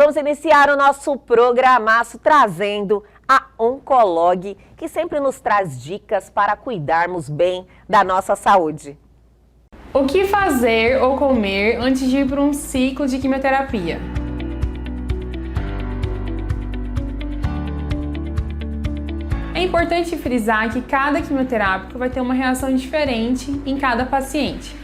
vamos iniciar o nosso programaço trazendo a Oncolog, que sempre nos traz dicas para cuidarmos bem da nossa saúde. O que fazer ou comer antes de ir para um ciclo de quimioterapia? É importante frisar que cada quimioterápico vai ter uma reação diferente em cada paciente.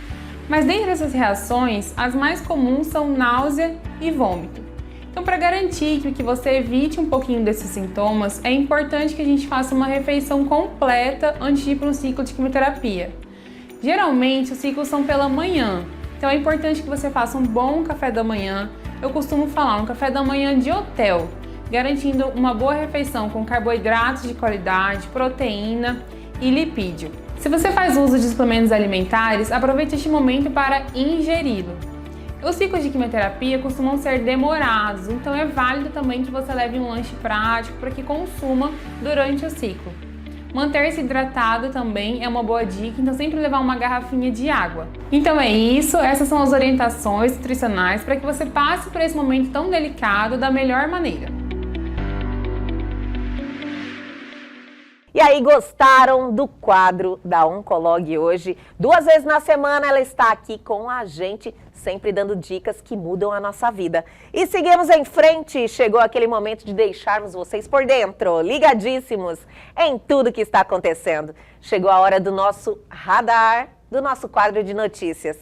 Mas dentre essas reações, as mais comuns são náusea e vômito. Então, para garantir que você evite um pouquinho desses sintomas, é importante que a gente faça uma refeição completa antes de ir para um ciclo de quimioterapia. Geralmente, os ciclos são pela manhã, então é importante que você faça um bom café da manhã. Eu costumo falar um café da manhã de hotel, garantindo uma boa refeição com carboidratos de qualidade, proteína e lipídio. Se você faz uso de suplementos alimentares, aproveite este momento para ingeri-lo. Os ciclos de quimioterapia costumam ser demorados, então é válido também que você leve um lanche prático para que consuma durante o ciclo. Manter-se hidratado também é uma boa dica, então sempre levar uma garrafinha de água. Então é isso, essas são as orientações nutricionais para que você passe por esse momento tão delicado da melhor maneira. E aí, gostaram do quadro da Oncolog hoje? 2 vezes na semana ela está aqui com a gente, sempre dando dicas que mudam a nossa vida. E seguimos em frente, chegou aquele momento de deixarmos vocês por dentro, ligadíssimos em tudo que está acontecendo. Chegou a hora do nosso radar, do nosso quadro de notícias.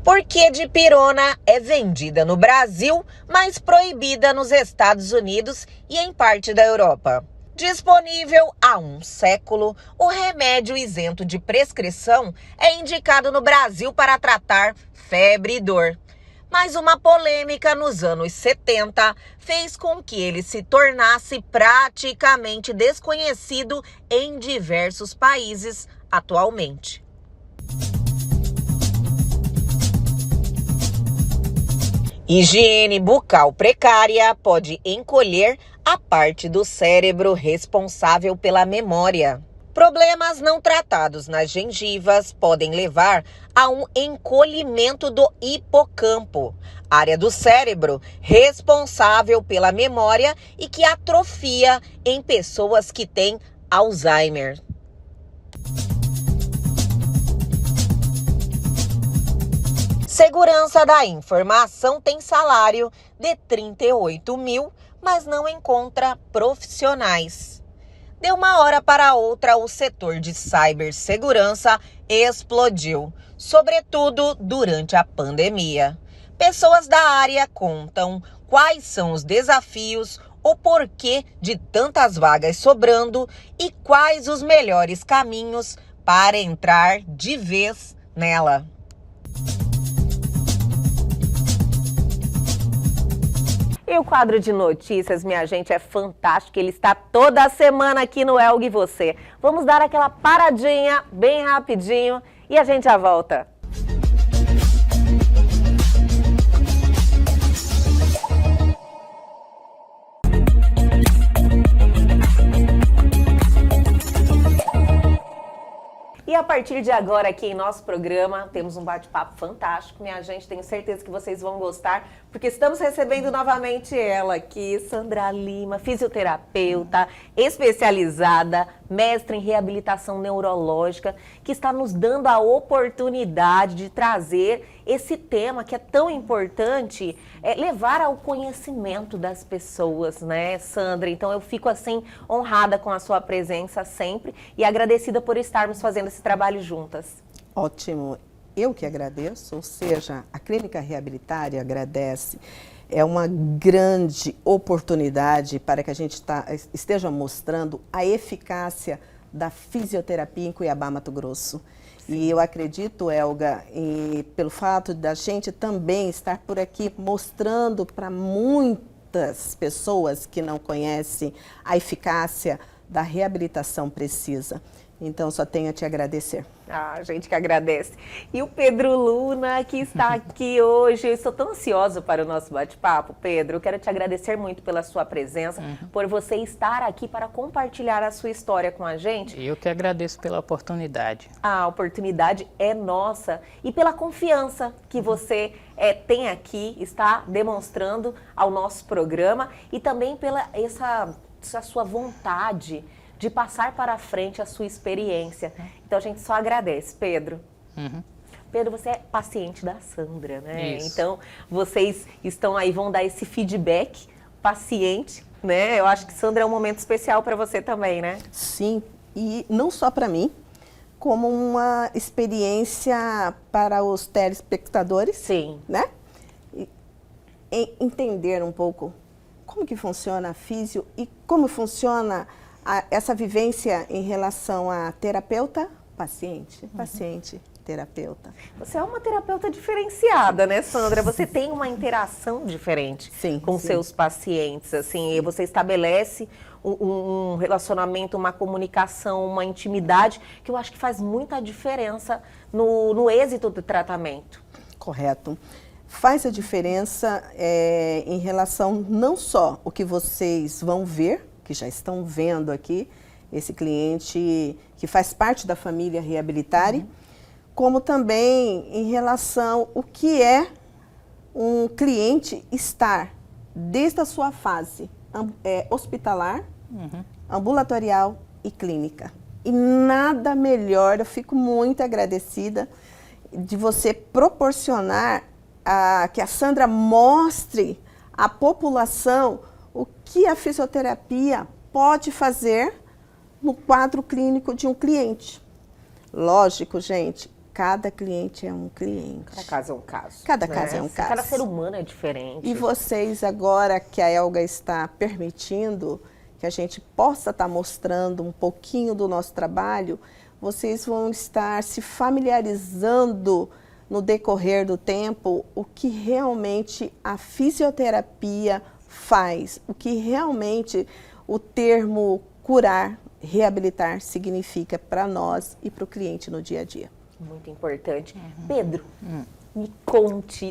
Por que dipirona é vendida no Brasil, mas proibida nos Estados Unidos e em parte da Europa? Disponível há um século, o remédio isento de prescrição é indicado no Brasil para tratar febre e dor. Mas uma polêmica nos anos 70 fez com que ele se tornasse praticamente desconhecido em diversos países atualmente. Higiene bucal precária pode encolher a parte do cérebro responsável pela memória. Problemas não tratados nas gengivas podem levar a um encolhimento do hipocampo, área do cérebro responsável pela memória e que atrofia em pessoas que têm Alzheimer. Segurança da informação tem salário de 38 mil, mas não encontra profissionais. De uma hora para outra, o setor de cibersegurança explodiu, sobretudo durante a pandemia. Pessoas da área contam quais são os desafios, o porquê de tantas vagas sobrando e quais os melhores caminhos para entrar de vez nela. E o quadro de notícias, minha gente, é fantástico. Ele está toda semana aqui no Elg e Você. Vamos dar aquela paradinha bem rapidinho e a gente já volta. E a partir de agora, aqui em nosso programa, temos um bate-papo fantástico, minha gente. Tenho certeza que vocês vão gostar, porque estamos recebendo novamente ela aqui, Sandra Lima, fisioterapeuta, especializada, mestre em reabilitação neurológica, que está nos dando a oportunidade de trazer esse tema que é tão importante, levar ao conhecimento das pessoas, né, Sandra? Então eu fico assim honrada com a sua presença sempre e agradecida por estarmos fazendo esse trabalho juntas. Ótimo, eu que agradeço, ou seja, a Clínica Reabilitária agradece. É uma grande oportunidade para que a gente esteja mostrando a eficácia da fisioterapia em Cuiabá, Mato Grosso. Sim. E eu acredito, Elga, pelo fato da gente também estar por aqui mostrando para muitas pessoas que não conhecem a eficácia da reabilitação precisa. Então, só tenho a te agradecer. A gente que agradece. E o Pedro Luna, que está aqui hoje. Eu estou tão ansiosa para o nosso bate-papo, Pedro. Eu quero te agradecer muito pela sua presença, por você estar aqui para compartilhar a sua história com a gente. Eu que agradeço pela oportunidade. A oportunidade é nossa e pela confiança que você tem aqui, está demonstrando ao nosso programa e também pela essa sua vontade de passar para frente a sua experiência. Então, a gente só agradece, Pedro. Pedro, você é paciente da Sandra, né? Isso. Então, vocês estão aí, vão dar esse feedback paciente, né? Eu acho que, Sandra, é um momento especial para você também, né? Sim, e não só para mim, como uma experiência para os telespectadores. Sim. Né? E entender um pouco como que funciona a físio e como funciona essa vivência em relação a terapeuta, paciente, paciente, terapeuta. Você é uma terapeuta diferenciada, né, Sandra? Você tem uma interação diferente com seus pacientes, assim, e você estabelece um relacionamento, uma comunicação, uma intimidade que eu acho que faz muita diferença no êxito do tratamento. Correto. Faz a diferença em relação não só o que vocês vão ver, que já estão vendo aqui, esse cliente que faz parte da família Reabilitare, como também em relação o que é um cliente estar desde a sua fase hospitalar, ambulatorial e clínica. E nada melhor, eu fico muito agradecida de você proporcionar que a Sandra mostre à população o que a fisioterapia pode fazer no quadro clínico de um cliente. Lógico, gente, cada cliente é um cliente. Cada caso é um caso. Cada caso é um caso. Cada ser humano é diferente. E vocês, agora que a Elga está permitindo que a gente possa estar mostrando um pouquinho do nosso trabalho, vocês vão estar se familiarizando no decorrer do tempo o que realmente a fisioterapia faz, o que realmente o termo curar, reabilitar significa para nós e para o cliente no dia a dia. Muito importante. Pedro,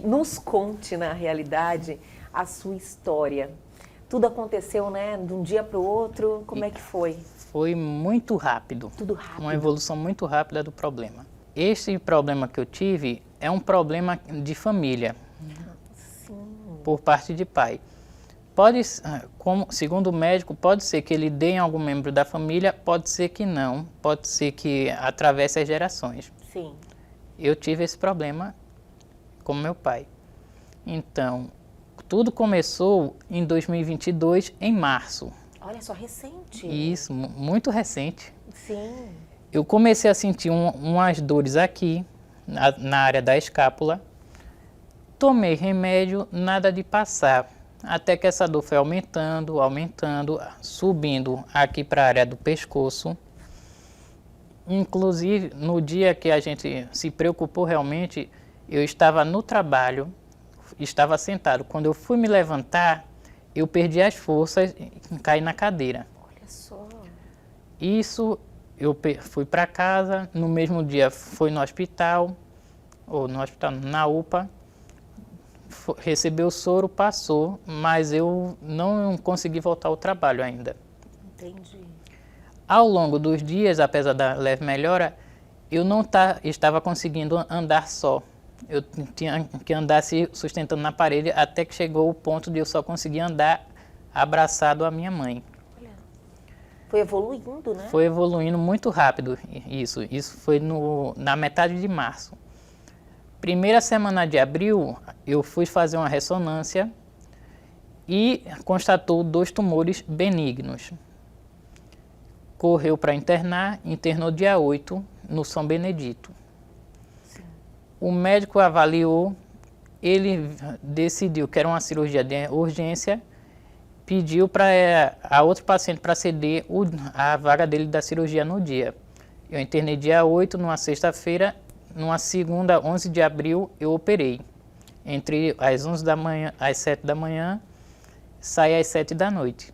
nos conte na realidade a sua história. Tudo aconteceu, né, de um dia para o outro, como é que foi? Foi muito rápido. Tudo rápido. Uma evolução muito rápida do problema. Este problema que eu tive é um problema de família, por parte de pai. Pode, segundo o médico, pode ser que ele dê em algum membro da família, pode ser que não, pode ser que atravesse as gerações. Sim. Eu tive esse problema com meu pai. Então, tudo começou em 2022, em março. Olha só, recente. Isso, muito recente. Sim. Eu comecei a sentir umas dores aqui, na área da escápula. Tomei remédio, nada de passar. Até que essa dor foi aumentando, subindo aqui para a área do pescoço. Inclusive, no dia que a gente se preocupou realmente, eu estava no trabalho, estava sentado. Quando eu fui me levantar, eu perdi as forças e caí na cadeira. Olha só. Isso, eu fui para casa, no mesmo dia fui no hospital, na UPA, recebeu o soro, passou, mas eu não consegui voltar ao trabalho ainda. Entendi. Ao longo dos dias, apesar da leve melhora, eu não estava conseguindo andar só. Eu tinha que andar se sustentando na parede até que chegou o ponto de eu só conseguir andar abraçado à minha mãe. Olha, foi evoluindo, né? Foi evoluindo muito rápido isso. Isso foi na metade de março. Primeira semana de abril, eu fui fazer uma ressonância e constatou 2 tumores benignos. Correu para internar, internou dia 8 no São Benedito. Sim. O médico avaliou, ele decidiu que era uma cirurgia de urgência, pediu para a outro paciente para ceder a vaga dele da cirurgia no dia. Eu internei dia 8, numa sexta-feira, numa segunda, 11 de abril, eu operei. Entre as 11 da manhã, às 7 da manhã, saí às 7 da noite.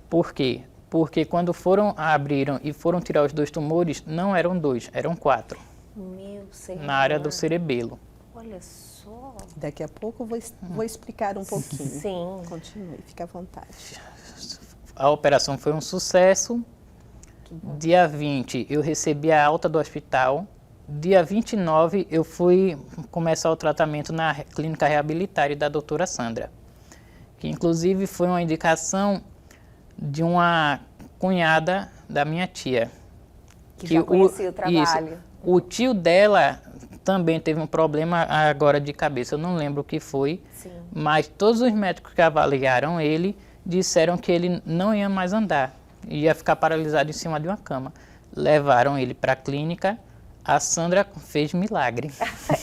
Por quê? porque quando abriram e foram tirar os 2 tumores, não eram 2, eram 4, Meu Senhor. na área do cerebelo. Olha só. Daqui a pouco eu vou explicar um pouquinho. Sim. Continue, fique à vontade. A operação foi um sucesso. Dia 20 eu recebi a alta do hospital. Dia 29 eu fui começar o tratamento na clínica reabilitária da doutora Sandra, que inclusive foi uma indicação de uma cunhada da minha tia. Que já conhecia o trabalho. Isso, o tio dela também teve um problema agora de cabeça, eu não lembro o que foi, Sim. mas todos os médicos que avaliaram ele disseram que ele não ia mais andar, ia ficar paralisado em cima de uma cama. Levaram ele para a clínica, a Sandra fez milagre.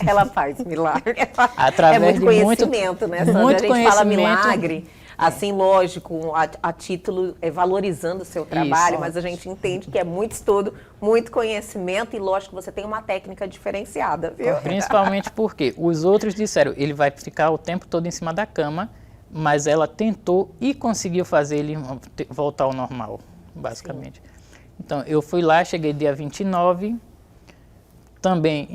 Ela faz milagre. Através é muito de conhecimento, né, Sandra? muito A gente fala conhecimento. milagre, assim, lógico, a título, valorizando o seu trabalho, Isso. mas a gente entende que é muito estudo, muito conhecimento e, lógico, você tem uma técnica diferenciada, viu? Principalmente porque os outros disseram, ele vai ficar o tempo todo em cima da cama, mas ela tentou e conseguiu fazer ele voltar ao normal, basicamente. Sim. Então, eu fui lá, cheguei dia 29, também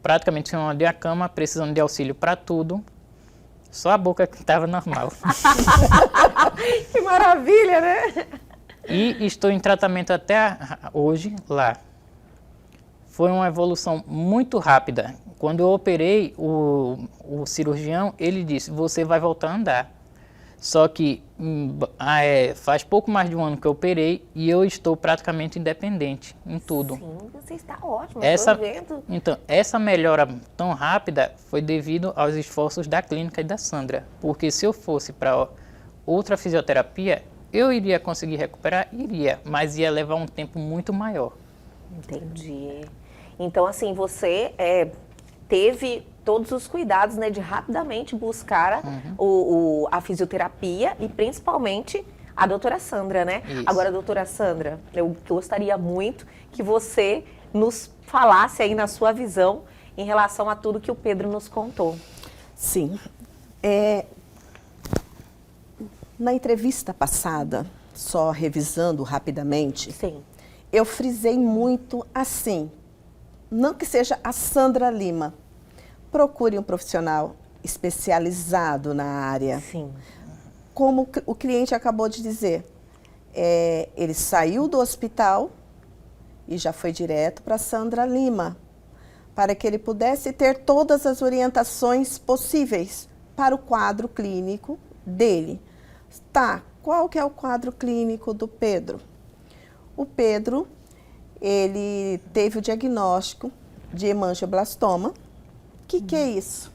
praticamente em cima da cama, precisando de auxílio para tudo, só a boca que estava normal. Que maravilha, né? E estou em tratamento até hoje lá. Foi uma evolução muito rápida. Quando eu operei, o cirurgião, ele disse, você vai voltar a andar. Só que faz pouco mais de um ano que eu operei e eu estou praticamente independente em tudo. Sim, você está ótimo, Então, essa melhora tão rápida foi devido aos esforços da clínica e da Sandra. Porque se eu fosse para outra fisioterapia, eu iria conseguir recuperar? Iria, mas ia levar um tempo muito maior. Entendi. Então, assim, você teve todos os cuidados, né, de rapidamente buscar a fisioterapia e principalmente a doutora Sandra, né? Isso. Agora, doutora Sandra, eu gostaria muito que você nos falasse aí na sua visão em relação a tudo que o Pedro nos contou. Sim. Na entrevista passada, só revisando rapidamente, Sim. Eu frisei muito assim, não que seja a Sandra Lima, procure um profissional especializado na área. Sim. Como o cliente acabou de dizer, ele saiu do hospital e já foi direto para Sandra Lima, para que ele pudesse ter todas as orientações possíveis para o quadro clínico dele. Tá, qual que é o quadro clínico do Pedro? O Pedro, ele teve o diagnóstico de hemangioblastoma. O que é isso?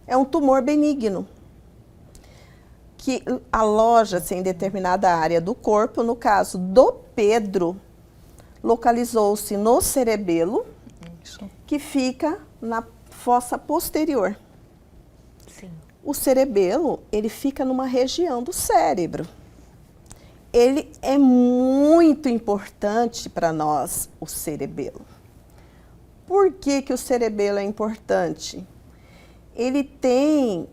É um tumor benigno que aloja-se em determinada área do corpo. No caso do Pedro, localizou-se no cerebelo, que fica na fossa posterior. Sim. O cerebelo, ele fica numa região do cérebro. Ele é muito importante para nós, o cerebelo. Por que o cerebelo é importante? Ele tem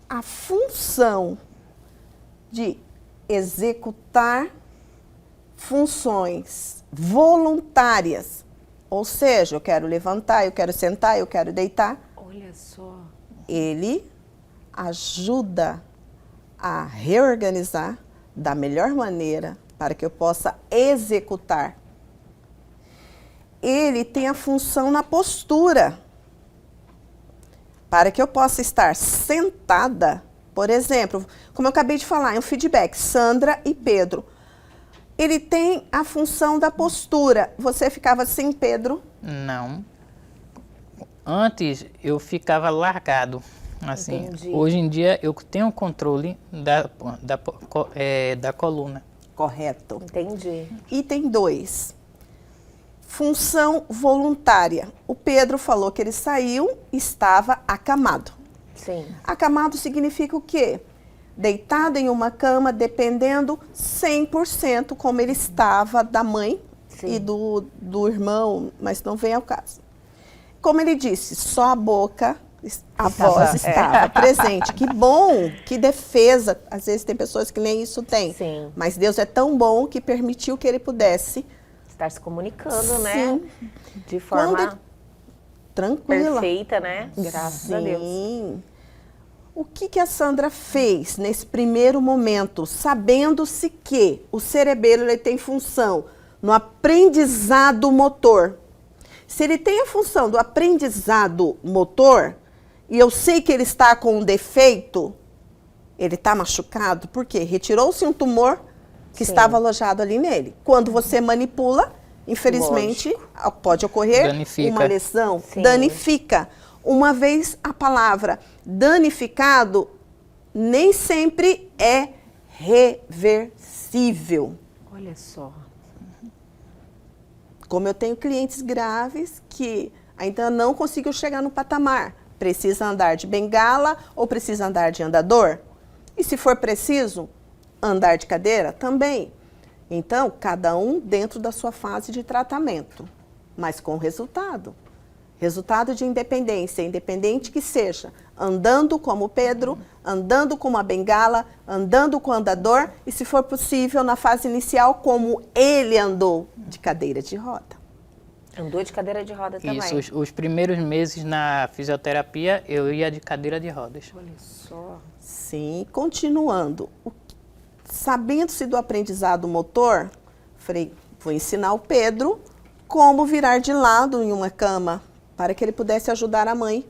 a função de executar funções voluntárias. Ou seja, eu quero levantar, eu quero sentar, eu quero deitar. Olha só. Ele ajuda a reorganizar da melhor maneira para que eu possa executar. Ele tem a função na postura, para que eu possa estar sentada, por exemplo, como eu acabei de falar, é um feedback, Sandra e Pedro. Ele tem a função da postura. Você ficava assim, Pedro? Não. Antes eu ficava largado. Assim, Entendi. Hoje em dia eu tenho controle da coluna. Correto. Entendi. Item 2. Função voluntária. O Pedro falou que ele saiu e estava acamado. Sim. Acamado significa o quê? Deitado em uma cama, dependendo 100% como ele estava da mãe Sim. e do irmão, mas não vem ao caso. Como ele disse, só a boca A voz estava presente. Que bom, que defesa. Às vezes tem pessoas que nem isso têm. Sim. Mas Deus é tão bom que permitiu que ele pudesse Estar se comunicando, né? Sim. De forma tranquila. perfeita, né? Graças a Deus. Sim. O que a Sandra fez nesse primeiro momento, sabendo-se que o cerebelo ele tem função no aprendizado motor? Se ele tem a função do aprendizado motor, e eu sei que ele está com um defeito, ele está machucado, por quê? Retirou-se um tumor que Sim. estava alojado ali nele. Quando você manipula, infelizmente, pode ocorrer Danifica. uma lesão, Sim. danifica. Uma vez a palavra danificado nem sempre é reversível. Olha só. Como eu tenho clientes graves que ainda não conseguiu chegar no patamar, precisa andar de bengala ou precisa andar de andador? E se for preciso, andar de cadeira também. Então, cada um dentro da sua fase de tratamento, mas com resultado. Resultado de independência, independente que seja, andando como Pedro, andando com uma bengala, andando com andador e, se for possível, na fase inicial, como ele andou de cadeira de roda. Andou de cadeira de roda também. Isso, os primeiros meses na fisioterapia eu ia de cadeira de rodas. Olha só. Sim, continuando. Sabendo-se do aprendizado motor, falei, vou ensinar o Pedro como virar de lado em uma cama, para que ele pudesse ajudar a mãe.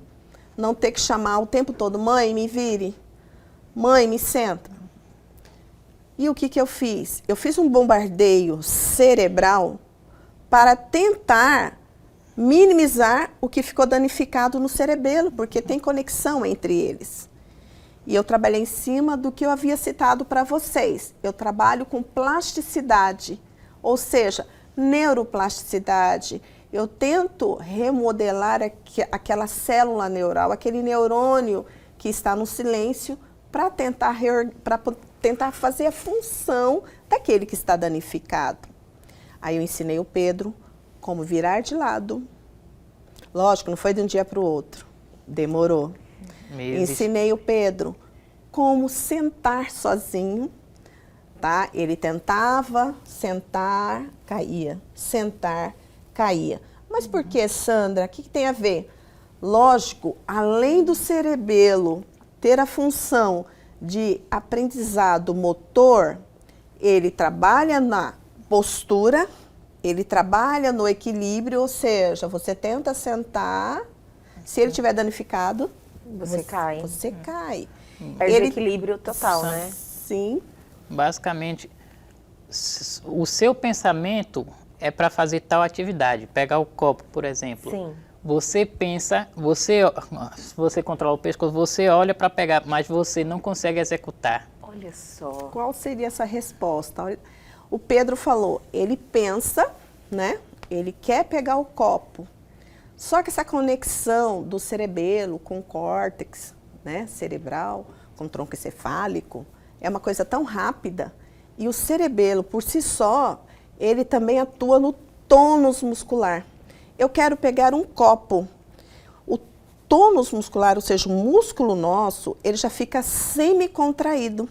Não ter que chamar o tempo todo, mãe, me vire. Mãe, me senta. E o que eu fiz? Eu fiz um bombardeio cerebral para tentar minimizar o que ficou danificado no cerebelo, porque tem conexão entre eles. E eu trabalhei em cima do que eu havia citado para vocês. Eu trabalho com plasticidade, ou seja, neuroplasticidade. Eu tento remodelar aquela célula neural, aquele neurônio que está no silêncio, para tentar fazer a função daquele que está danificado. Aí eu ensinei o Pedro como virar de lado. Lógico, não foi de um dia para o outro. Demorou. Meses. Ensinei o Pedro como sentar sozinho, tá? Ele tentava sentar, caía, sentar, caía. Mas por que, Sandra? O que tem a ver? Lógico, além do cerebelo ter a função de aprendizado motor, ele trabalha na postura, ele trabalha no equilíbrio, ou seja, você tenta sentar, se ele estiver danificado, Você cai. Você cai. Perde o equilíbrio total, né? Sim. Basicamente, o seu pensamento é para fazer tal atividade. Pegar o copo, por exemplo. Sim. Você pensa, você controla o pescoço, você olha para pegar, mas você não consegue executar. Olha só. Qual seria essa resposta? O Pedro falou, ele pensa, né? Ele quer pegar o copo. Só que essa conexão do cerebelo com o córtex, né, cerebral, com o tronco encefálico, é uma coisa tão rápida. E o cerebelo, por si só, ele também atua no tônus muscular. Eu quero pegar um copo. O tônus muscular, ou seja, o músculo nosso, ele já fica semi-contraído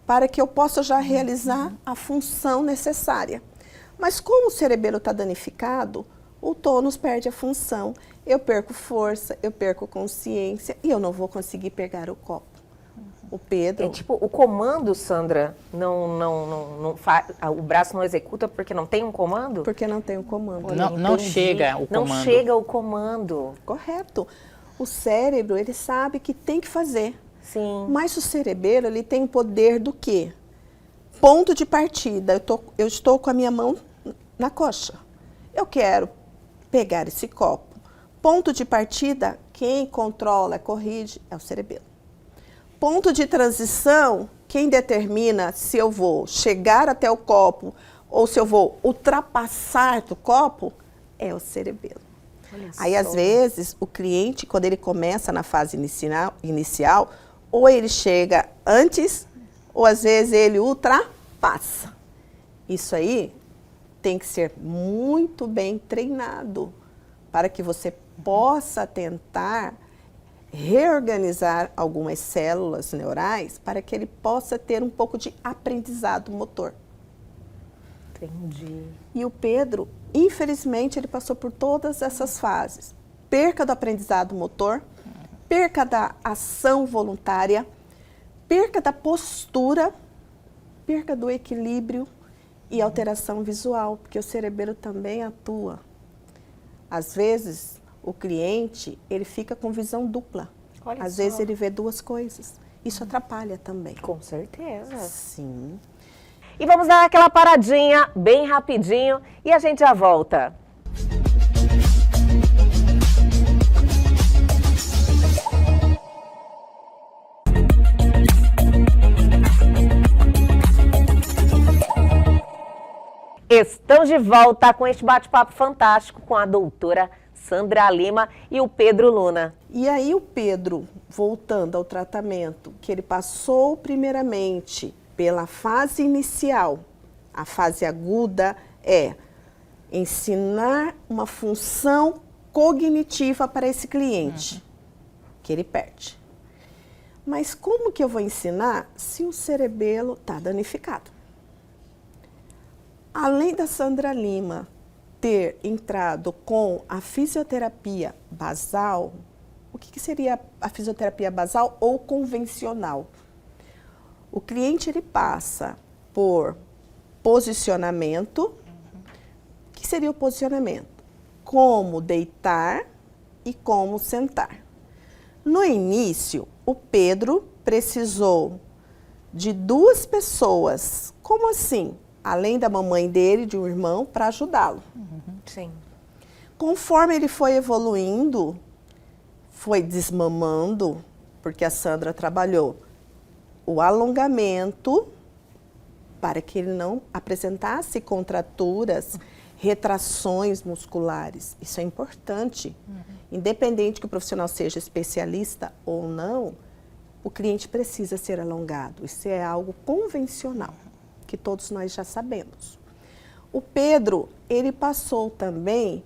para que eu possa já realizar a função necessária. Mas como o cerebelo está danificado, o tônus perde a função. Eu perco força, eu perco consciência e eu não vou conseguir pegar o copo. O Pedro... É tipo, o comando, Sandra, o braço não executa porque não tem um comando? Porque não tem o comando. Não Entendi. chega o comando. Não chega o comando. Correto. O cérebro, ele sabe que tem que fazer. Sim. Mas o cerebelo, ele tem poder do quê? Ponto de partida. Eu estou com a minha mão na coxa. Eu quero pegar esse copo. Ponto de partida, quem controla, corrige, é o cerebelo. Ponto de transição, quem determina se eu vou chegar até o copo ou se eu vou ultrapassar do copo, é o cerebelo. Aí, às vezes, o cliente, quando ele começa na fase inicial, ou ele chega antes, ou às vezes ele ultrapassa. Isso aí tem que ser muito bem treinado para que você possa tentar reorganizar algumas células neurais para que ele possa ter um pouco de aprendizado motor. Entendi. E o Pedro, infelizmente, ele passou por todas essas fases. Perca do aprendizado motor, perca da ação voluntária, perca da postura, perca do equilíbrio e alteração visual, porque o cerebelo também atua. Às vezes, o cliente, ele fica com visão dupla. Olha Às só. vezes, ele vê duas coisas. Isso atrapalha também. Com certeza. Sim. E vamos dar aquela paradinha bem rapidinho e a gente já volta. Estamos de volta com este bate-papo fantástico com a doutora Sandra Lima e o Pedro Luna. E aí o Pedro, voltando ao tratamento, que ele passou primeiramente pela fase inicial, a fase aguda é ensinar uma função cognitiva para esse cliente, que ele perde. Mas como que eu vou ensinar se o cerebelo está danificado? Além da Sandra Lima ter entrado com a fisioterapia basal, o que seria a fisioterapia basal ou convencional? O cliente ele passa por posicionamento. O que seria o posicionamento? Como deitar e como sentar. No início, o Pedro precisou de 2 pessoas. Como assim? Além da mamãe dele, de um irmão, para ajudá-lo. Sim. Conforme ele foi evoluindo, foi desmamando, porque a Sandra trabalhou o alongamento para que ele não apresentasse contraturas, retrações musculares. Isso é importante. Independente que o profissional seja especialista ou não, o cliente precisa ser alongado. Isso é algo convencional, que todos nós já sabemos. O Pedro, ele passou também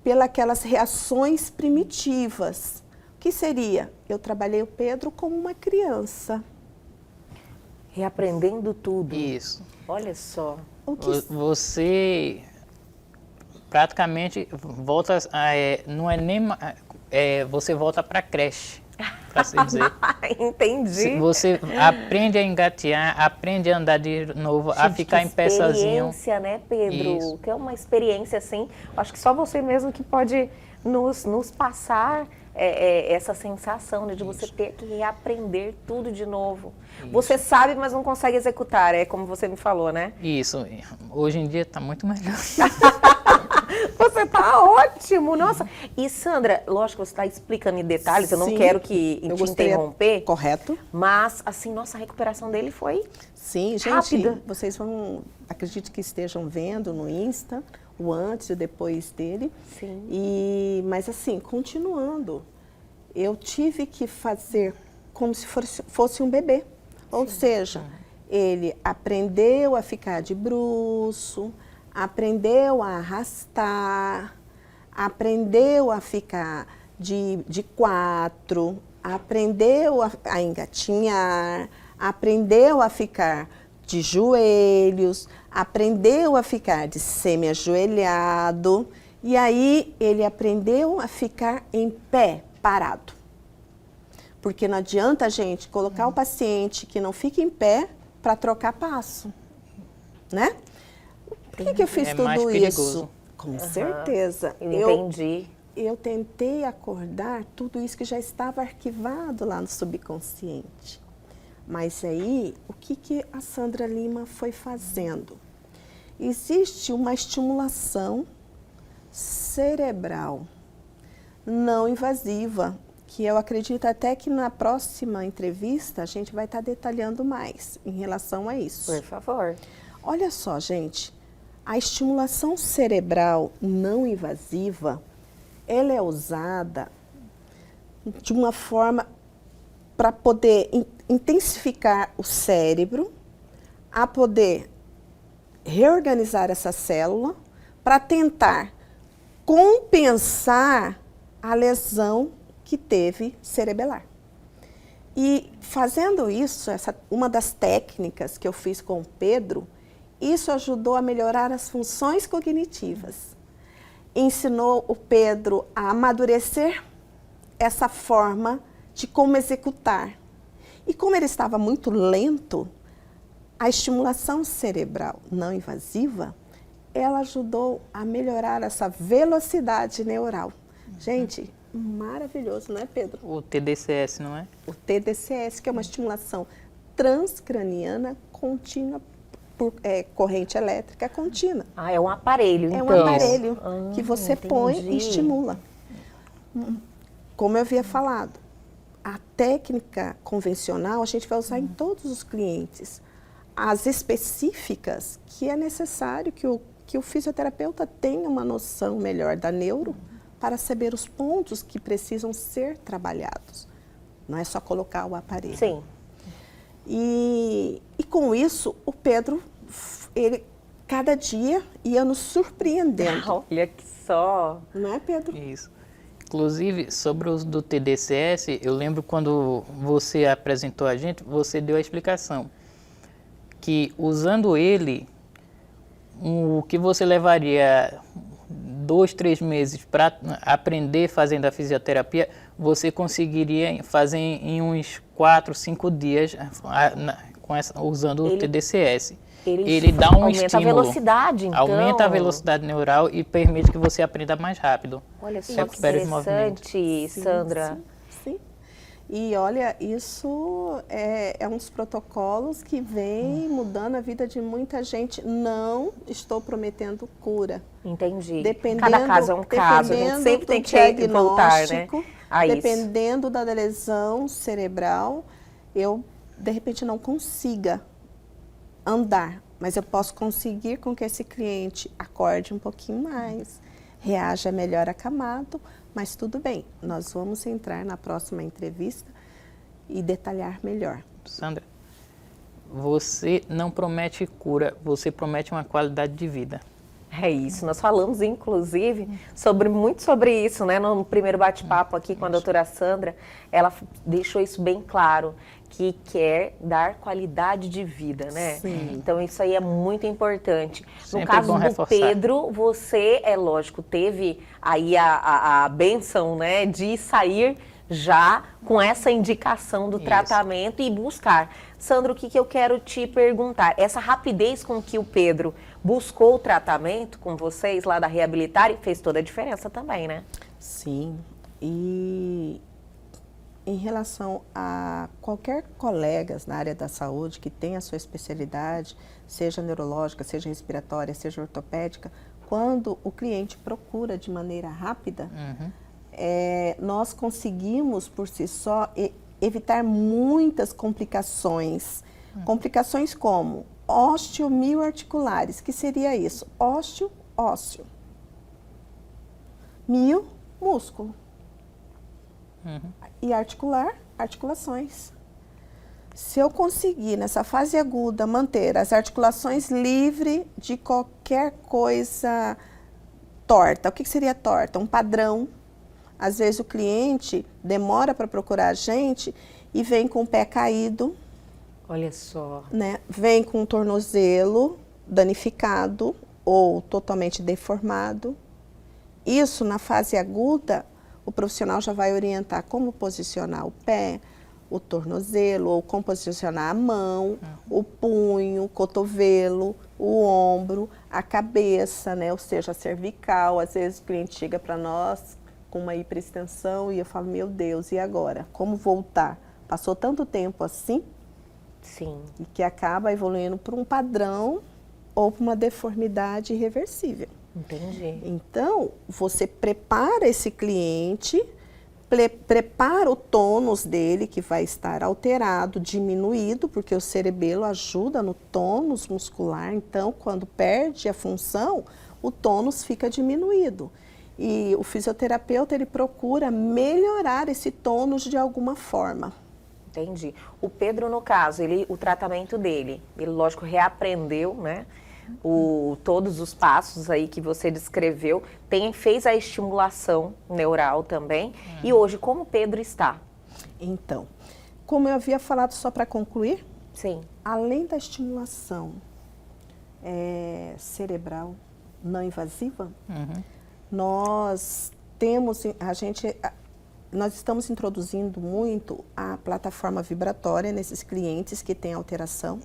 pelas reações primitivas. O que seria? Eu trabalhei o Pedro como uma criança. Reaprendendo tudo. Isso. Olha só. O que Você praticamente volta, não é nem, você volta para a creche, para se dizer. Entendi. Você aprende a engatear, aprende a andar de novo, a Gente, ficar que em pé sozinho. experiência, né, Pedro? Isso. Que é uma experiência, assim, acho que só você mesmo que pode nos passar essa sensação, né, de você ter que reaprender tudo de novo. Isso. Você sabe, mas não consegue executar, é como você me falou, né? Isso, hoje em dia está muito melhor. Você tá ótimo, nossa. E Sandra, lógico que você está explicando em detalhes, eu não Sim, quero que eu te gostaria- interromper, Correto? mas, assim, nossa, a recuperação dele foi... Sim, gente, Rápida. vocês vão, acredito que estejam vendo no Insta, o antes e o depois dele. Sim. Mas assim, continuando, eu tive que fazer como se fosse um bebê. Ou seja, ele aprendeu a ficar de bruço, aprendeu a arrastar, aprendeu a ficar de 4, aprendeu a engatinhar, aprendeu a ficar de joelhos, aprendeu a ficar de semi-ajoelhado, e aí ele aprendeu a ficar em pé, parado. Porque não adianta a gente colocar o paciente que não fica em pé para trocar passo, né? Por que eu fiz É mais tudo perigoso. isso? Com certeza. Eu entendi. Eu tentei acordar tudo isso que já estava arquivado lá no subconsciente. Mas aí, o que a Sandra Lima foi fazendo? Existe uma estimulação cerebral não invasiva, que eu acredito até que na próxima entrevista a gente vai estar detalhando mais em relação a isso. Por favor. Olha só, gente, a estimulação cerebral não invasiva, ela é usada de uma forma para poder intensificar o cérebro, a poder reorganizar essa célula, para tentar compensar a lesão que teve cerebelar. E fazendo isso, uma das técnicas que eu fiz com o Pedro, isso ajudou a melhorar as funções cognitivas. Ensinou o Pedro a amadurecer essa forma de como executar. E como ele estava muito lento, a estimulação cerebral não invasiva, ela ajudou a melhorar essa velocidade neural. Gente, maravilhoso, não é, Pedro? O TDCS, não é? O TDCS, que é uma estimulação transcraniana contínua por corrente elétrica contínua. Ah, é um aparelho, então. É um aparelho que você entendi. põe e estimula. Como eu havia falado, a técnica convencional a gente vai usar em todos os clientes. As específicas, que é necessário que o fisioterapeuta tenha uma noção melhor da neuro para saber os pontos que precisam ser trabalhados. Não é só colocar o aparelho. Sim. E com isso, o Pedro, ele cada dia ia nos surpreendendo. Olha que só. Não é, Pedro? Isso. Inclusive, sobre o uso do TDCS, eu lembro quando você apresentou a gente, você deu a explicação. Que usando ele, o que você levaria 2, 3 meses para aprender fazendo a fisioterapia, você conseguiria fazer em uns 4, 5 dias usando o TDCS. Ele dá um aumenta estímulo. A velocidade, então. Aumenta a velocidade neural e permite que você aprenda mais rápido. Olha só que Recupere os movimentos. interessante, Sandra. Sim. E olha, isso é um dos protocolos que vem mudando a vida de muita gente. Não estou prometendo cura. Entendi. Cada caso é um caso, a gente sempre tem que voltar, né? Dependendo da lesão cerebral, eu, de repente, não consiga andar, mas eu posso conseguir com que esse cliente acorde um pouquinho mais, reaja melhor acamado, mas tudo bem, nós vamos entrar na próxima entrevista e detalhar melhor. Sandra, você não promete cura, você promete uma qualidade de vida. É isso, nós falamos inclusive muito sobre isso, né? No primeiro bate-papo aqui com a doutora Sandra, ela deixou isso bem claro, que quer dar qualidade de vida, né? Sim. Então isso aí é muito importante. Sempre No caso bom do reforçar. Pedro, você, é lógico, teve aí a bênção, né, de sair já com essa indicação do tratamento e buscar. Sandro, o que eu quero te perguntar? Essa rapidez com que o Pedro buscou o tratamento com vocês lá da Reabilitar fez toda a diferença também, né? Sim, e em relação a qualquer colegas na área da saúde que tenha a sua especialidade, seja neurológica, seja respiratória, seja ortopédica, quando o cliente procura de maneira rápida, nós conseguimos, por si só, evitar muitas complicações. Complicações como osteomioarticulares, que seria isso? Ósteo, ósseo. Mio, músculo. E articular, articulações. Se eu conseguir, nessa fase aguda, manter as articulações livres de qualquer coisa torta. O que seria torta? Um padrão. Às vezes o cliente demora para procurar a gente e vem com o pé caído. Olha só. Né? Vem com o tornozelo danificado ou totalmente deformado. Isso, na fase aguda, o profissional já vai orientar como posicionar o pé, o tornozelo, ou como posicionar a mão, o punho, o cotovelo, o ombro, a cabeça, né? Ou seja, a cervical. Às vezes o cliente chega para nós com uma hiperextensão e eu falo, meu Deus, e agora? Como voltar? Passou tanto tempo assim? Sim. E que acaba evoluindo para um padrão ou para uma deformidade irreversível. Entendi. Então, você prepara esse cliente, prepara o tônus dele, que vai estar alterado, diminuído, porque o cerebelo ajuda no tônus muscular. Então, quando perde a função, o tônus fica diminuído. E o fisioterapeuta, ele procura melhorar esse tônus de alguma forma. Entendi. O Pedro, no caso, o tratamento dele, ele, lógico, reaprendeu, né? todos os passos aí que você descreveu, fez a estimulação neural também. E hoje, como o Pedro está? Então, como eu havia falado, só para concluir, Sim. além da estimulação cerebral não invasiva, nós estamos introduzindo muito a plataforma vibratória nesses clientes que têm alteração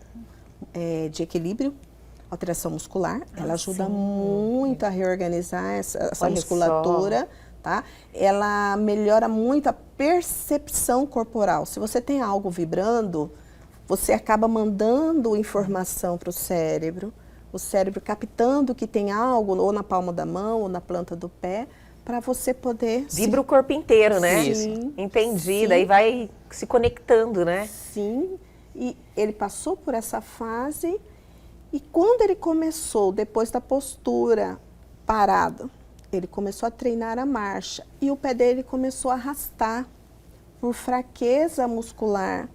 de equilíbrio, alteração muscular. Ela ajuda muito a reorganizar essa musculatura, tá? Ela melhora muito a percepção corporal. Se você tem algo vibrando, você acaba mandando informação para o cérebro captando que tem algo ou na palma da mão ou na planta do pé, para você poder... Vibra o corpo inteiro, né? Sim. Entendi, Sim. daí vai se conectando, né? Sim, e ele passou por essa fase e quando ele começou, depois da postura parado, ele começou a treinar a marcha e o pé dele começou a arrastar por fraqueza muscular.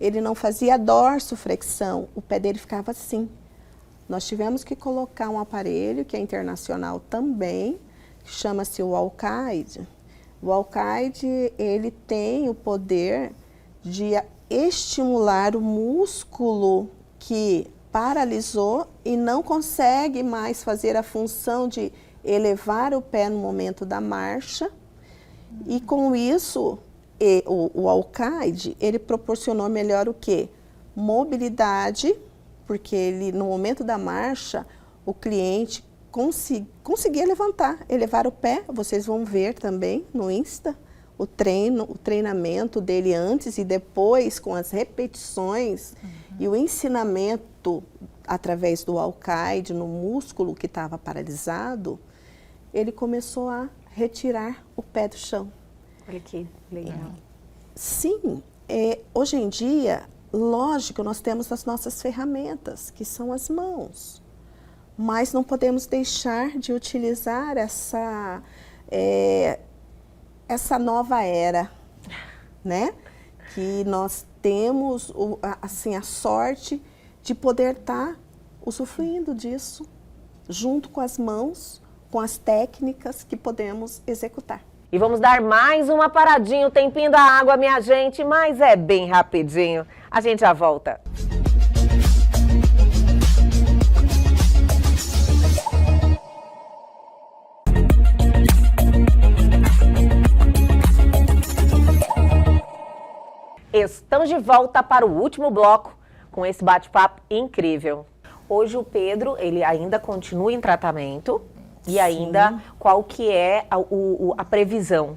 Ele não fazia dorsoflexão, o pé dele ficava assim. Nós tivemos que colocar um aparelho, que é internacional também, que chama-se o Walkide. O Walkide, ele tem o poder de estimular o músculo que paralisou e não consegue mais fazer a função de elevar o pé no momento da marcha. E com isso, o Walkide, ele proporcionou melhor o quê? Mobilidade, porque ele, no momento da marcha, o cliente conseguia levantar, elevar o pé. Vocês vão ver também no Insta o treinamento dele antes e depois, com as repetições e o ensinamento através do Walkide no músculo que estava paralisado, ele começou a retirar o pé do chão. Olha que legal. Sim, hoje em dia, lógico, nós temos as nossas ferramentas, que são as mãos, mas não podemos deixar de utilizar essa nova era, né? Que nós temos assim, a sorte de poder estar usufruindo disso, junto com as mãos, com as técnicas que podemos executar. E vamos dar mais uma paradinha, o tempinho da água, minha gente, mas é bem rapidinho. A gente já volta. Estamos de volta para o último bloco com esse bate-papo incrível. Hoje o Pedro, ele ainda continua em tratamento. E ainda, qual que é a previsão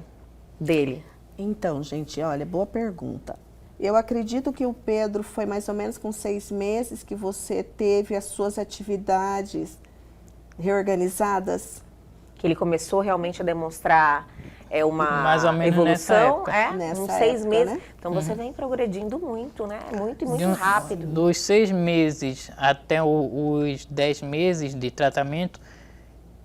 dele? Então, gente, olha, boa pergunta. Eu acredito que o Pedro foi mais ou menos com 6 meses que você teve as suas atividades reorganizadas. Que ele começou realmente a demonstrar uma mais ou menos evolução, nessa uns 6 época, meses. né? Então você vem progredindo muito, né? Muito rápido. Dos 6 meses até os 10 meses de tratamento,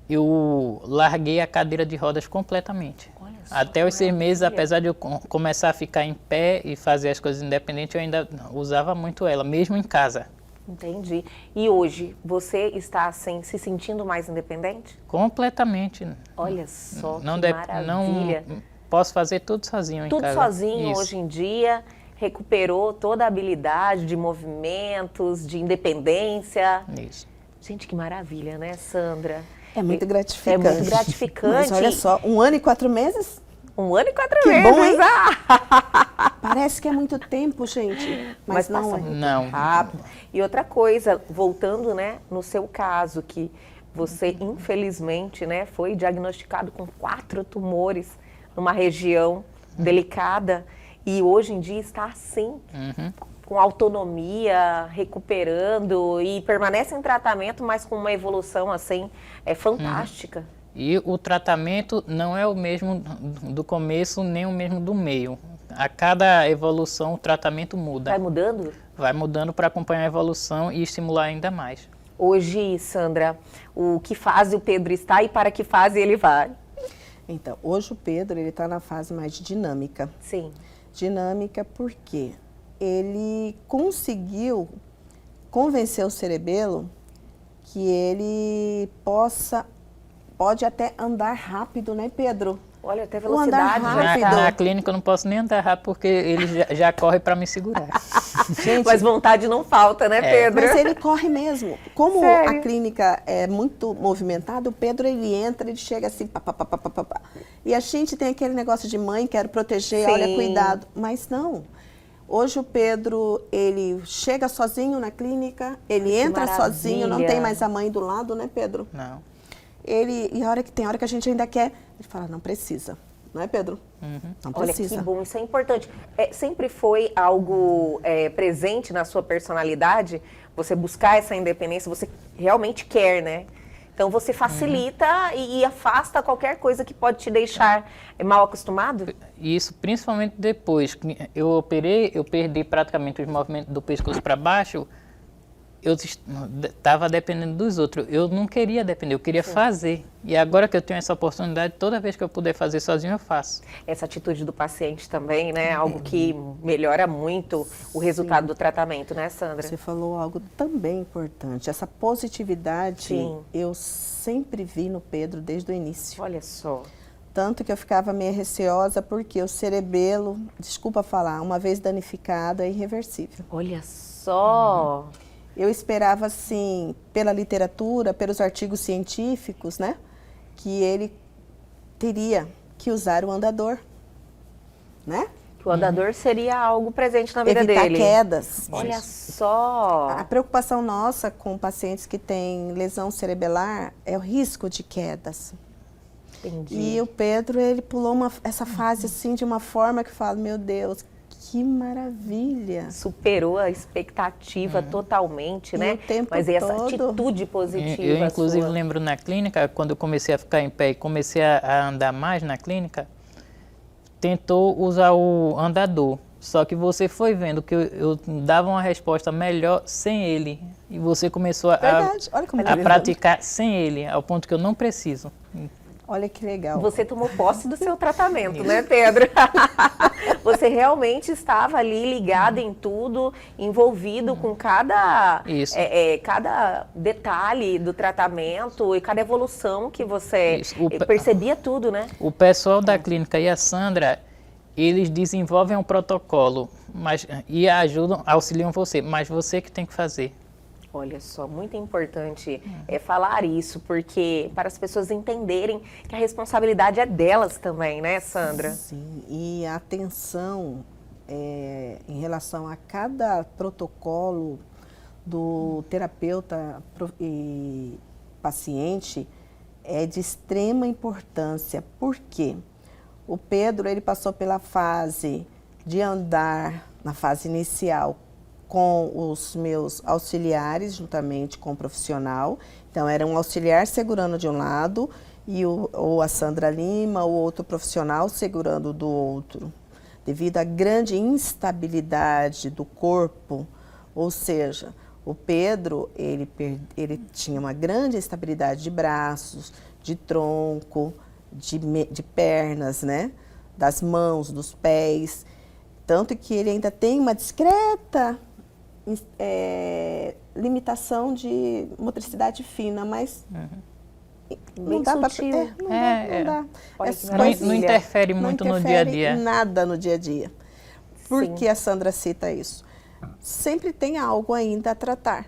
eu larguei a cadeira de rodas completamente. Até os 6 meses, apesar de eu começar a ficar em pé e fazer as coisas independentes, eu ainda usava muito ela, mesmo em casa. Entendi. E hoje, você está assim, se sentindo mais independente? Completamente. Olha só, Não que maravilha. Não posso fazer tudo sozinho em casa. Tudo sozinho Isso. hoje em dia, recuperou toda a habilidade de movimentos, de independência. Isso. Gente, que maravilha, né, Sandra? É muito gratificante. É muito gratificante. Mas olha só, 1 ano e 4 meses? 1 ano e 4 Que meses. bom, hein? Ah! Parece que é muito tempo, gente. Mas não passa é. muito Não. rápido. E outra coisa, voltando, né, no seu caso, que você, infelizmente, né, foi diagnosticado com 4 tumores numa região delicada e hoje em dia está assim, com autonomia, recuperando e permanece em tratamento, mas com uma evolução assim fantástica. E o tratamento não é o mesmo do começo, nem o mesmo do meio. A cada evolução, o tratamento muda. Vai mudando? Vai mudando para acompanhar a evolução e estimular ainda mais. Hoje, Sandra, o que fase o Pedro está e para que fase ele vai? Então, hoje o Pedro ele está na fase mais dinâmica. Sim. Dinâmica porque ele conseguiu convencer o cerebelo que ele pode até andar rápido, né, Pedro? Olha, até O andar velocidade já rápido. tá. Na clínica eu não posso nem andar rápido porque ele já corre para me segurar. Gente, Mas vontade não falta, né, Pedro? mas ele corre mesmo. Como Sério? a clínica é muito movimentada, o Pedro, ele entra, ele chega assim, pá, pá, pá, pá, pá, pá, pá. E a gente tem aquele negócio de mãe, quero proteger, Sim. olha, cuidado. Mas não. Hoje o Pedro, ele chega sozinho na clínica, ele Que entra maravilha. sozinho, não tem mais a mãe do lado, né, Pedro? Não. E tem hora que a gente ainda quer, ele fala, não precisa. Não é, Pedro? Não Olha precisa. que bom, isso é importante. Sempre foi algo presente na sua personalidade, você buscar essa independência, você realmente quer, né? Então você facilita e afasta qualquer coisa que pode te deixar mal acostumado? E isso principalmente depois que eu operei, eu perdi praticamente os movimentos do pescoço para baixo. Eu estava dependendo dos outros. Eu não queria depender, eu queria fazer. E agora que eu tenho essa oportunidade, toda vez que eu puder fazer sozinho, eu faço. Essa atitude do paciente também, né? Algo que melhora muito o resultado do tratamento, né, Sandra? Você falou algo também importante. Essa positividade Sim. eu sempre vi no Pedro desde o início. Olha só. Tanto que eu ficava meio receosa porque o cerebelo, desculpa falar, uma vez danificado é irreversível. Olha só. Eu esperava, assim, pela literatura, pelos artigos científicos, né, que ele teria que usar o andador, né? Que o andador seria algo presente na vida Evitar dele. quedas. Olha só. A preocupação nossa com pacientes que têm lesão cerebelar é o risco de quedas. Entendi. E o Pedro, ele pulou essa fase assim de uma forma que fala, meu Deus, que maravilha. Superou a expectativa totalmente, E né? o tempo Mas essa todo. atitude positiva Eu inclusive sua. lembro na clínica, quando eu comecei a ficar em pé e comecei a andar mais na clínica, tentou usar o andador. Só que você foi vendo que eu dava uma resposta melhor sem ele. E você começou Verdade, olha como a ele praticar sem ele, ao ponto que eu não preciso. Olha que legal. Você tomou posse do seu tratamento, né, Pedro? Você realmente estava ali ligado em tudo, envolvido com cada, Isso. cada detalhe do tratamento e cada evolução que você Isso. percebia tudo, né? O pessoal da clínica e a Sandra, eles desenvolvem um protocolo e ajudam, auxiliam você, mas você que tem que fazer. Olha só, muito importante falar isso, porque para as pessoas entenderem que a responsabilidade é delas também, né, Sandra? Sim, e a atenção em relação a cada protocolo do terapeuta e paciente é de extrema importância. Por quê? O Pedro, ele passou pela fase de andar, na fase inicial, com os meus auxiliares, juntamente com o profissional. Então, era um auxiliar segurando de um lado e ou a Sandra Lima, o outro profissional segurando do outro. Devido à grande instabilidade do corpo, ou seja, o Pedro, ele tinha uma grande instabilidade de braços, de tronco, de pernas, né? Das mãos, dos pés. Tanto que ele ainda tem uma discreta limitação de motricidade fina, mas não Bem dá para sutil. não dá. Olha Essas que coisas Não interfere muito no dia a dia. nada no dia a dia. Por Sim. que a Sandra cita isso? Sempre tem algo ainda a tratar.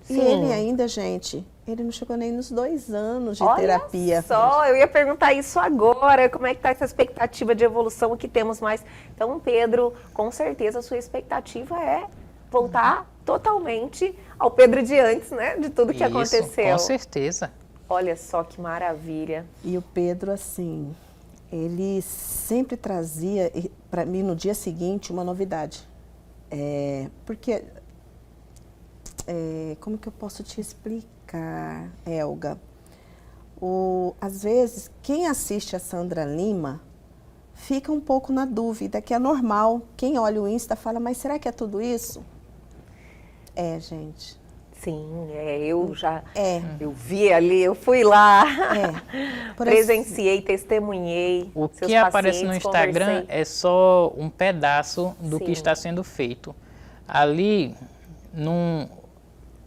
E Sim. ele ainda, gente, ele não chegou nem nos 2 anos de terapia. Olha só, eu ia perguntar isso agora, como é que está essa expectativa de evolução, o que temos mais? Então, Pedro, com certeza a sua expectativa é voltar totalmente ao Pedro de antes, né? De tudo que Isso, aconteceu. com certeza. Olha só que maravilha. E o Pedro, assim, ele sempre trazia para mim no dia seguinte uma novidade. Porque, como que eu posso te explicar, Elga? Às vezes, quem assiste a Sandra Lima fica um pouco na dúvida, que é normal. Quem olha o Insta fala, mas será que é tudo isso? Gente. Sim, eu já eu vi ali, eu fui lá, Por presenciei, testemunhei. O seus que aparece no pacientes, Instagram conversei. é só um pedaço do Sim. que está sendo feito. Ali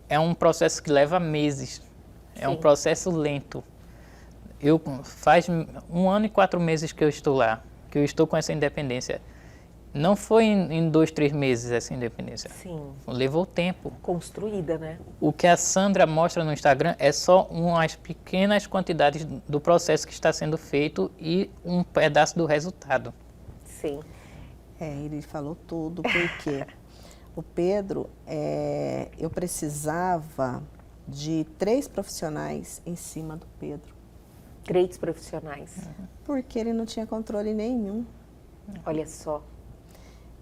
é um processo que leva meses. É um Sim. processo lento. Faz 1 ano e 4 meses que eu estou lá, que eu estou com essa independência. Não foi em 2, 3 meses essa independência. Sim. Levou tempo. Construída, né? O que a Sandra mostra no Instagram é só umas pequenas quantidades do processo que está sendo feito e um pedaço do resultado. Sim. Ele falou tudo, porque o Pedro, eu precisava de 3 profissionais em cima do Pedro, 3 profissionais. porque ele não tinha controle nenhum. Olha só.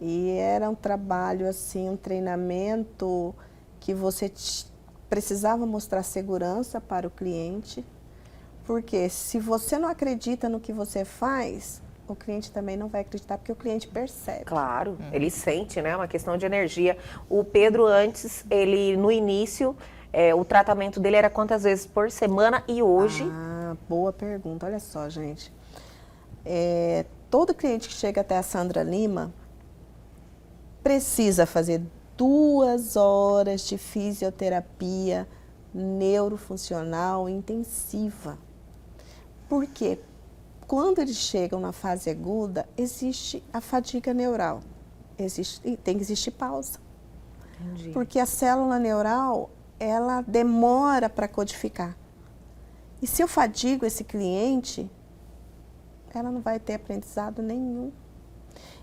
E era um trabalho, assim, um treinamento que você precisava mostrar segurança para o cliente, porque se você não acredita no que você faz, o cliente também não vai acreditar, porque o cliente percebe. Claro, ele sente, né? Uma questão de energia. O Pedro antes, ele no início, o tratamento dele era quantas vezes por semana e hoje? Ah, boa pergunta. Olha só, gente. Todo cliente que chega até a Sandra Lima precisa fazer 2 horas de fisioterapia neurofuncional intensiva. Por quê? Quando eles chegam na fase aguda, existe a fadiga neural. Tem que existir pausa. Entendi. Porque a célula neural, ela demora para codificar. E se eu fadigo esse cliente, ela não vai ter aprendizado nenhum.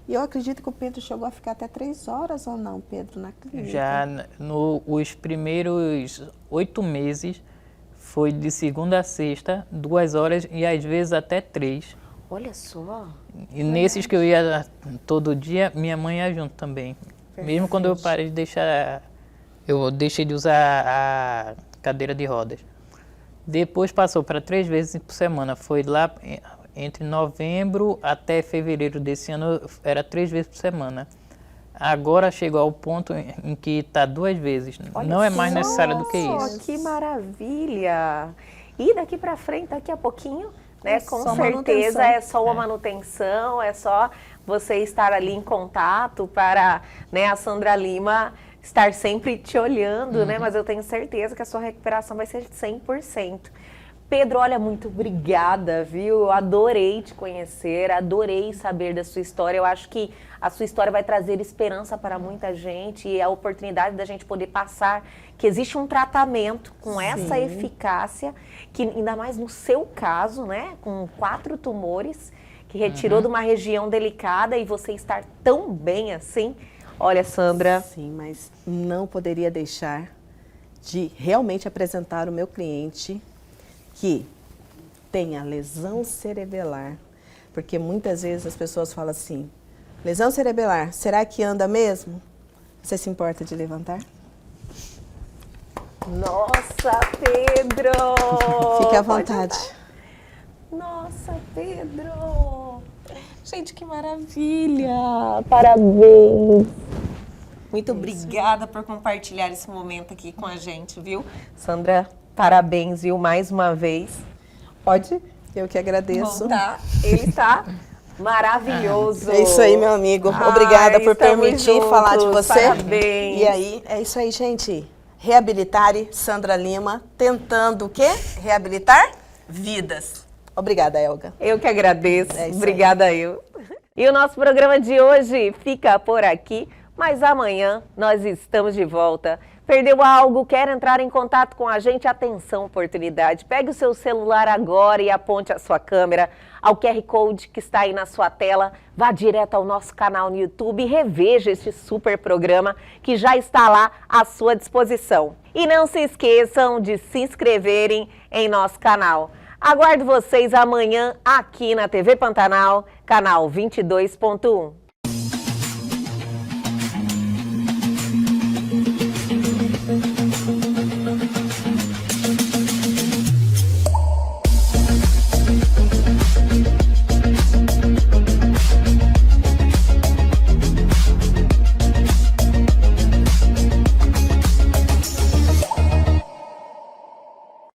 E eu acredito que o Pedro chegou a ficar até 3 horas ou não, Pedro, na clínica? Já nos primeiros 8 meses, foi de segunda a sexta, 2 horas e às vezes até 3. Olha só. E nesses que eu ia todo dia, minha mãe ia junto também. Mesmo quando eu parei de eu deixei de usar a cadeira de rodas. Depois passou para 3 vezes por semana. Foi lá entre novembro até fevereiro desse ano, era 3 vezes por semana. Agora chegou ao ponto em que está 2 vezes. Olha Não é mais só, necessário do que isso. Que maravilha! E daqui para frente, daqui a pouquinho, né? Com só certeza manutenção. é só uma manutenção, é só você estar ali em contato para, né, a Sandra Lima estar sempre te olhando, né? Mas eu tenho certeza que a sua recuperação vai ser 100%. Pedro, olha, muito obrigada, viu? Eu adorei te conhecer, adorei saber da sua história. Eu acho que a sua história vai trazer esperança para muita gente e a oportunidade da gente poder passar que existe um tratamento com essa eficácia, que ainda mais no seu caso, né? Com 4 tumores, que retirou de uma região delicada e você estar tão bem assim. Olha, Sandra. Sim, mas não poderia deixar de realmente apresentar o meu cliente que tenha lesão cerebelar, porque muitas vezes as pessoas falam assim, lesão cerebelar, será que anda mesmo? Você se importa de levantar? Nossa, Pedro! Fique à Pode vontade. andar. Nossa, Pedro! Gente, que maravilha! Parabéns! Muito obrigada por compartilhar esse momento aqui com a gente, viu? Sandra, parabéns, viu, mais uma vez. Pode Eu que agradeço. voltar. Ele está maravilhoso. É isso aí, meu amigo. Obrigada por estamos permitir juntos. falar de você. Parabéns. E aí, é isso aí, gente. Reabilitare Sandra Lima, tentando o quê? Reabilitar vidas. Obrigada, Elga. Eu que agradeço. É isso aí. Obrigada, eu. E o nosso programa de hoje fica por aqui, mas amanhã nós estamos de volta. Perdeu algo? Quer entrar em contato com a gente? Atenção, oportunidade. Pegue o seu celular agora e aponte a sua câmera ao QR Code que está aí na sua tela. Vá direto ao nosso canal no YouTube e reveja este super programa que já está lá à sua disposição. E não se esqueçam de se inscreverem em nosso canal. Aguardo vocês amanhã aqui na TV Pantanal, canal 22.1.